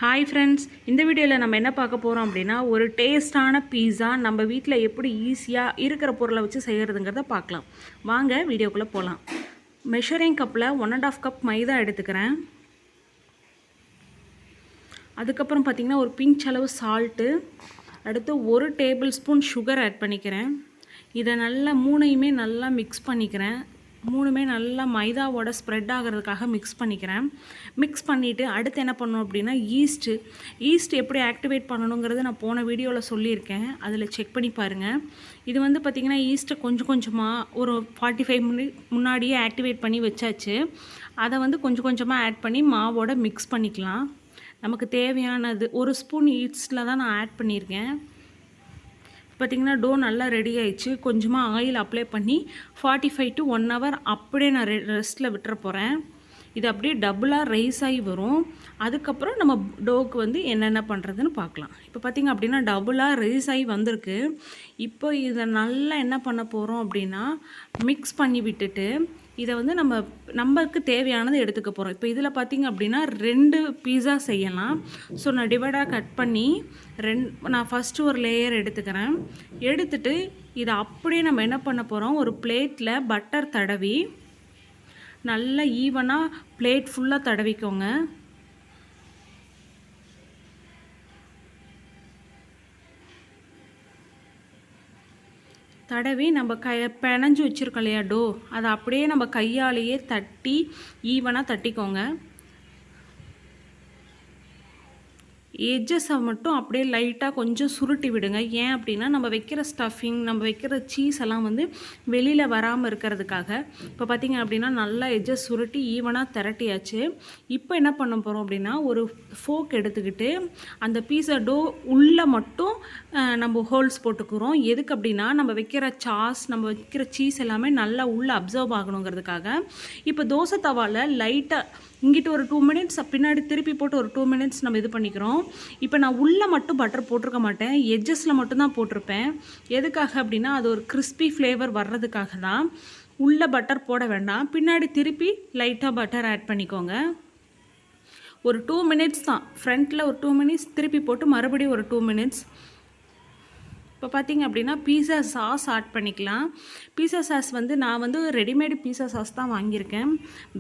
Hi friends, இந்த வீடியோவில் நம்ம என்ன பார்க்க போகிறோம் அப்படின்னா, ஒரு டேஸ்டான பீஸா நம்ம வீட்டில் எப்படி ஈஸியாக இருக்கிற பொருளை வச்சு செய்கிறதுங்கிறத பார்க்கலாம். வாங்க வீடியோக்குள்ளே போகலாம். மெஷரிங் கப்பில் 1.5 கப் மைதா எடுத்துக்கிறேன். அதுக்கப்புறம் பார்த்திங்கன்னா ஒரு பிஞ்ச் அளவு சால்ட்டு, அடுத்து 1 டேபிள் ஸ்பூன் சுகர் ஆட் பண்ணிக்கிறேன். இதை நல்லா மூணையுமே நல்லா மிக்ஸ் பண்ணிக்கிறேன். மூணுமே நல்லா மைதாவோட ஸ்ப்ரெட் ஆகிறதுக்காக மிக்ஸ் பண்ணிக்கிறேன். மிக்ஸ் பண்ணிவிட்டு அடுத்து என்ன பண்ணணும் அப்படின்னா ஈஸ்ட் எப்படி ஆக்டிவேட் பண்ணணுங்கிறது நான் போன வீடியோவில் சொல்லியிருக்கேன். அதில் செக் பண்ணி பாருங்கள். இது வந்து பார்த்திங்கன்னா ஈஸ்ட்டை கொஞ்சம் கொஞ்சமாக ஒரு 45 மினிட் முன்னாடியே ஆக்டிவேட் பண்ணி வச்சாச்சு. அதை வந்து கொஞ்சம் கொஞ்சமாக ஆட் பண்ணி மாவோட மிக்ஸ் பண்ணிக்கலாம். நமக்கு தேவையானது 1 ஸ்பூன் ஈஸ்ட்டில் தான் நான் ஆட் பண்ணியிருக்கேன். பார்த்திங்கன்னா டோ நல்லா ரெடி ஆயிடுச்சு. கொஞ்சமாக ஆயில் அப்ளை பண்ணி 45 to 1 hour அப்படியே நான் ரெஸ்ட்டில் விட்டுற போகிறேன். இது அப்படியே டபுளாக ரைஸ் ஆகி வரும். அதுக்கப்புறம் நம்ம டோக்கு வந்து என்னென்ன பண்ணுறதுன்னு பார்க்கலாம். இப்போ பார்த்திங்க அப்படின்னா டபுளாக ரைஸ் ஆகி வந்திருக்கு. இப்போ இதை நல்லா என்ன பண்ண போகிறோம் அப்படின்னா மிக்ஸ் பண்ணி விட்டுட்டு இதை வந்து நமக்கு தேவையானது எடுத்துக்க போகிறோம். இப்போ இதில் பார்த்திங்க அப்படின்னா 2 பீஸா செய்யலாம். ஸோ நான் டிவைடாக கட் பண்ணி நான் ஃபஸ்ட்டு ஒரு லேயர் எடுத்துக்கிறேன். எடுத்துட்டு இதை அப்படியே நம்ம என்ன பண்ண போகிறோம், ஒரு பிளேட்டில் பட்டர் தடவி நல்லா ஈவனாக பிளேட் ஃபுல்லாக தடவிக்கோங்க. தடவி நம்ம பிணைஞ்சு வச்சுருக்கோம் இல்லையா டோ, அதை அப்படியே நம்ம கையாலேயே தட்டி ஈவனாக தட்டிக்கோங்க. எட்ஜஸை மட்டும் அப்படியே லைட்டாக கொஞ்சம் சுருட்டி விடுங்க. ஏன் அப்படின்னா நம்ம வைக்கிற ஸ்டஃபிங், நம்ம வைக்கிற சீஸ் எல்லாம் வந்து வெளியில் வராமல் இருக்கிறதுக்காக. இப்போ பார்த்திங்க அப்படின்னா நல்லா எட்ஜஸ் சுருட்டி ஈவனாக திரட்டியாச்சு. இப்போ என்ன பண்ண போகிறோம் அப்படின்னா ஒரு ஃபோக் எடுத்துக்கிட்டு அந்த பீஸா டோ உள்ளே மட்டும் நம்ம ஹோல்ஸ் போட்டுக்கிறோம். எதுக்கு அப்படின்னா நம்ம வைக்கிற நம்ம வைக்கிற சீஸ் எல்லாமே நல்லா உள்ளே அப்சர்வ் ஆகணுங்கிறதுக்காக. இப்போ தோசை தவாவில் லைட்டாக இங்கிட்ட ஒரு 2 மினிட்ஸ் பின்னாடி திருப்பி போட்டு ஒரு 2 மினிட்ஸ் நம்ம இது பண்ணிக்கிறோம். இப்போ நான் உள்ளே மட்டும் பட்டர் போட்டிருக்க மாட்டேன், எட்ஜஸில் மட்டும்தான் போட்டிருப்பேன். எதுக்காக அப்படின்னா அது ஒரு கிறிஸ்பி ஃப்ளேவர் வர்றதுக்காக தான். உள்ளே பட்டர் போட வேண்டாம், பின்னாடி திருப்பி லைட்டாக பட்டர் ஆட் பண்ணிக்கோங்க. ஒரு 2 மினிட்ஸ் தான், ஃப்ரண்ட்டில் ஒரு 2 மினிட்ஸ் திருப்பி போட்டு மறுபடியும் ஒரு 2 மினிட்ஸ். இப்போ பார்த்திங்க அப்படின்னா பீஸா சாஸ் ஆட் பண்ணிக்கலாம். பீஸா சாஸ் வந்து நான் வந்து ரெடிமேடு பீஸா சாஸ் தான் வாங்கியிருக்கேன்.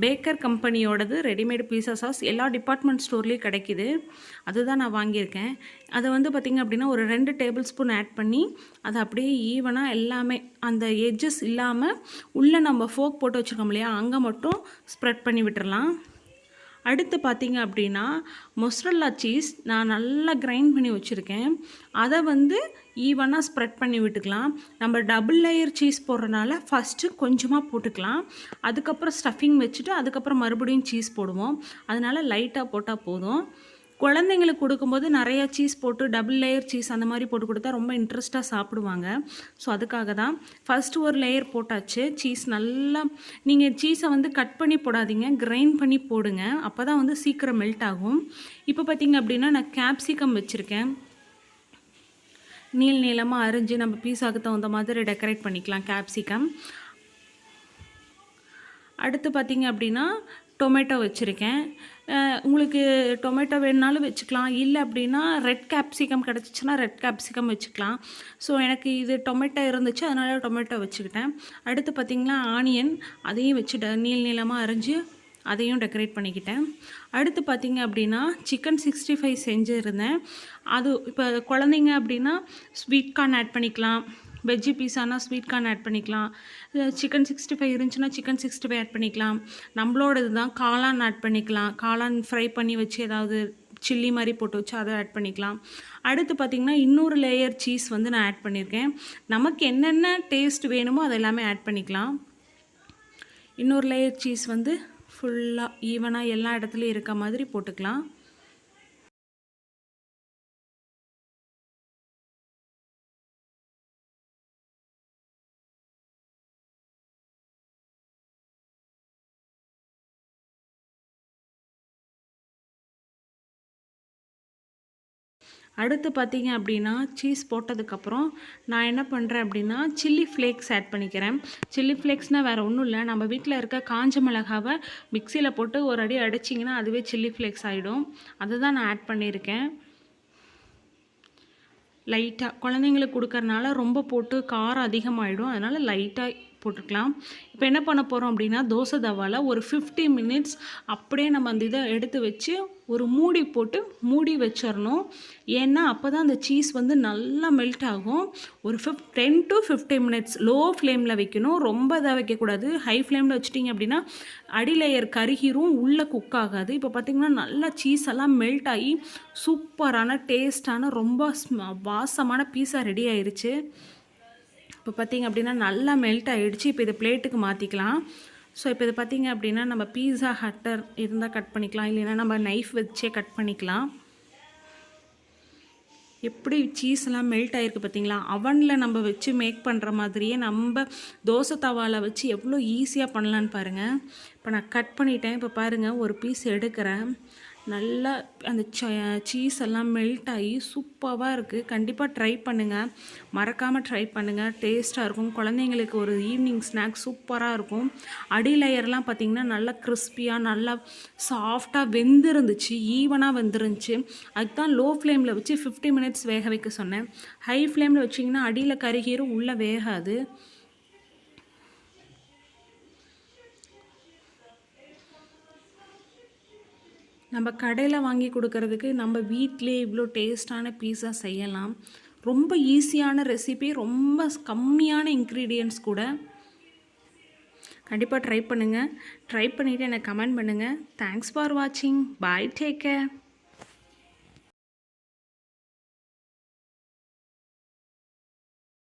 பேக்கர் கம்பெனியோடது ரெடிமேடு பீஸா சாஸ் எல்லா டிபார்ட்மெண்ட் ஸ்டோர்லேயும் கிடைக்கிது. அதுதான் நான் வாங்கியிருக்கேன். அதை வந்து பார்த்திங்க அப்படின்னா ஒரு 2 டேபிள் ஸ்பூன் ஆட் பண்ணி அதை அப்படியே ஈவனாக எல்லாமே அந்த எட்ஜஸ் இல்லாமல் உள்ளே நம்ம ஃபோக் போட்டு வச்சுருக்கோம் இல்லையா, அங்கே மட்டும் ஸ்ப்ரெட் பண்ணி விட்டுறலாம். அடுத்து பார்த்திங்க அப்படின்னா மொசரல்லா சீஸ் நான் நல்லா கிரைண்ட் பண்ணி வச்சுருக்கேன். அதை வந்து ஈவனாக ஸ்ப்ரெட் பண்ணி விட்டுக்கலாம். நம்ம டபுள் லேயர் சீஸ் போடுறதுனால ஃபஸ்ட்டு கொஞ்சமாக போட்டுக்கலாம். அதுக்கப்புறம் ஸ்டஃபிங் வச்சுட்டு அதுக்கப்புறம் மறுபடியும் சீஸ் போடுவோம். அதனால் லைட்டாக போட்டால் போதும். குழந்தைங்களுக்கு கொடுக்கும்போது நிறையா சீஸ் போட்டு டபுள் லேயர் சீஸ் அந்த மாதிரி போட்டு கொடுத்தா ரொம்ப இன்ட்ரெஸ்ட்டாக சாப்பிடுவாங்க. ஸோ அதுக்காக தான் ஃபஸ்ட்டு ஒரு லேயர் போட்டாச்சு. சீஸ் நல்லா நீங்கள் சீஸை வந்து கட் பண்ணி போடாதீங்க, கிரைண்ட் பண்ணி போடுங்க. அப்போ தான் வந்து சீக்கிரம் மெல்ட் ஆகும். இப்போ பார்த்திங்க அப்படின்னா நான் கேப்சிகம் வச்சுருக்கேன். நீளமாக அரிஞ்சு நம்ம பீஸாவுக்கு தகுந்த மாதிரி டெக்கரேட் பண்ணிக்கலாம் கேப்சிகம். அடுத்து பார்த்திங்க அப்படின்னா டொமேட்டோ வச்சுருக்கேன். உங்களுக்கு டொமேட்டோ வேணுனாலும் வச்சுக்கலாம், இல்லை அப்படின்னா ரெட் கேப்சிகம் கிடச்சிச்சின்னா ரெட் கேப்சிகம் வச்சுக்கலாம். ஸோ எனக்கு இது டொமேட்டோ இருந்துச்சு, அதனால் டொமேட்டோ வச்சுக்கிட்டேன். அடுத்து பார்த்திங்கன்னா ஆனியன், அதையும் வச்சுட்டேன், நீளமாக அரிஞ்சு அதையும் டெக்கரேட் பண்ணிக்கிட்டேன். அடுத்து பார்த்திங்க அப்படின்னா சிக்கன் 65 செஞ்சுருந்தேன். அது இப்போ குழந்தைங்க அப்படின்னா ஸ்வீட் கார்ன் ஆட் பண்ணிக்கலாம், வெஜ்ஜி பீஸானா ஸ்வீட் கார்ன் ஆட் பண்ணிக்கலாம், சிக்கன் 65 இருந்துச்சுன்னா சிக்கன் 65 ஆட் பண்ணிக்கலாம். நம்மளோட இதுதான் காளான் ஆட் பண்ணிக்கலாம். காளான் ஃப்ரை பண்ணி வச்சு ஏதாவது சில்லி மாதிரி போட்டு வச்சு அதை ஆட் பண்ணிக்கலாம். அடுத்து பார்த்திங்கன்னா இன்னொரு லேயர் சீஸ் வந்து நான் ஆட் பண்ணியிருக்கேன். நமக்கு என்னென்ன டேஸ்ட் வேணுமோ அது எல்லாமே ஆட் பண்ணிக்கலாம். இன்னொரு லேயர் சீஸ் வந்து ஃபுல்லாக ஈவனாக எல்லா இடத்துலையும் இருக்க மாதிரி போட்டுக்கலாம். அடுத்து பார்த்தீங்க அப்படின்னா சீஸ் போட்டதுக்கப்புறம் நான் என்ன பண்ணுறேன் அப்படின்னா சில்லி ஃப்ளேக்ஸ் ஆட் பண்ணிக்கிறேன். சில்லி ஃப்ளேக்ஸ்னால் வேறு ஒன்றும் இல்லை, நம்ம வீட்டில் இருக்க காஞ்ச மிளகாவை மிக்சியில் போட்டு ஒரு அடி அடிச்சிங்கன்னா அதுவே சில்லி ஃப்ளேக்ஸ் ஆகிடும். அதை தான் நான் ஆட் பண்ணியிருக்கேன். லைட்டாக குழந்தைங்களுக்கு கொடுக்கறனால ரொம்ப போட்டு காரம் அதிகமாகிடும், அதனால் லைட்டாக போட்டுக்கலாம். இப்போ என்ன பண்ண போகிறோம் அப்படின்னா தோசை தவாவில் ஒரு 50 மினிட்ஸ் அப்படியே நம்ம அந்த இதை எடுத்து வச்சு ஒரு மூடி போட்டு மூடி வச்சிடணும். ஏன்னா அப்போ தான் அந்த சீஸ் வந்து நல்லா மெல்ட் ஆகும். ஒரு 10 to 15 மினிட்ஸ் லோ ஃப்ளேமில் வைக்கணும், ரொம்ப இதாக வைக்கக்கூடாது. ஹை ஃப்ளேமில் வச்சிட்டிங்க அப்படின்னா அடிலேயர் கருகிரும், உள்ளே குக் ஆகாது. இப்போ பார்த்திங்கன்னா நல்லா சீஸ் எல்லாம் மெல்ட் ஆகி சூப்பரான டேஸ்டான ரொம்ப வாசமான பீஸா ரெடி ஆயிடுச்சு. இப்போ பார்த்திங்க அப்படின்னா நல்லா மெல்ட் ஆகிடுச்சு. இப்போ இதை பிளேட்டுக்கு மாற்றிக்கலாம். ஸோ இப்போ இது பார்த்திங்க அப்படின்னா நம்ம பீஸா கட்டர் இருந்தால் கட் பண்ணிக்கலாம், இல்லைன்னா நம்ம நைஃப் வச்சே கட் பண்ணிக்கலாம். எப்படி சீஸ்லாம் மெல்ட் ஆகிருக்கு பார்த்திங்களா? அவனில் நம்ம வச்சு மேக் பண்ணுற மாதிரியே நம்ம தோசை தவாவில் வச்சு எவ்வளோ ஈஸியாக பண்ணலான்னு பாருங்கள். இப்போ நான் கட் பண்ணிட்டேன். இப்போ பாருங்கள் ஒரு பீஸ் எடுக்கிறேன். நல்லா அந்த சீஸ் எல்லாம் மெல்ட் ஆகி சூப்பராக இருக்குது. கண்டிப்பாக ட்ரை பண்ணுங்கள், மறக்காமல் ட்ரை பண்ணுங்கள். டேஸ்ட்டாக இருக்கும். குழந்தைங்களுக்கு ஒரு ஈவினிங் ஸ்நாக்ஸ் சூப்பராக இருக்கும். அடி லேயர்லாம் பார்த்திங்கன்னா நல்லா கிறிஸ்பியாக நல்லா சாஃப்டாக வெந்திருந்துச்சு, ஈவனாக வெந்துருந்துச்சு. அதுக்கு தான் லோ ஃப்ளேமில் வச்சு 50 மினிட்ஸ் வேக வைக்க சொன்னேன். ஹை ஃப்ளேமில் வச்சிங்கன்னா அடியில் கருகீரும், உள்ளே வேகாது. நம்ம கடையில் வாங்கி கொடுக்கறதுக்கு நம்ம வீட்டிலே இவ்வளோ டேஸ்டான பீஸா செய்யலாம். ரொம்ப ஈஸியான ரெசிபி, ரொம்ப கம்மியான இன்க்ரீடியன்ட்ஸ் கூட. கண்டிப்பாக ட்ரை பண்ணுங்கள். ட்ரை பண்ணிவிட்டு எனக்கு கமெண்ட் பண்ணுங்கள். தேங்க்ஸ் ஃபார் வாட்சிங். பாய், டேக் கேர்.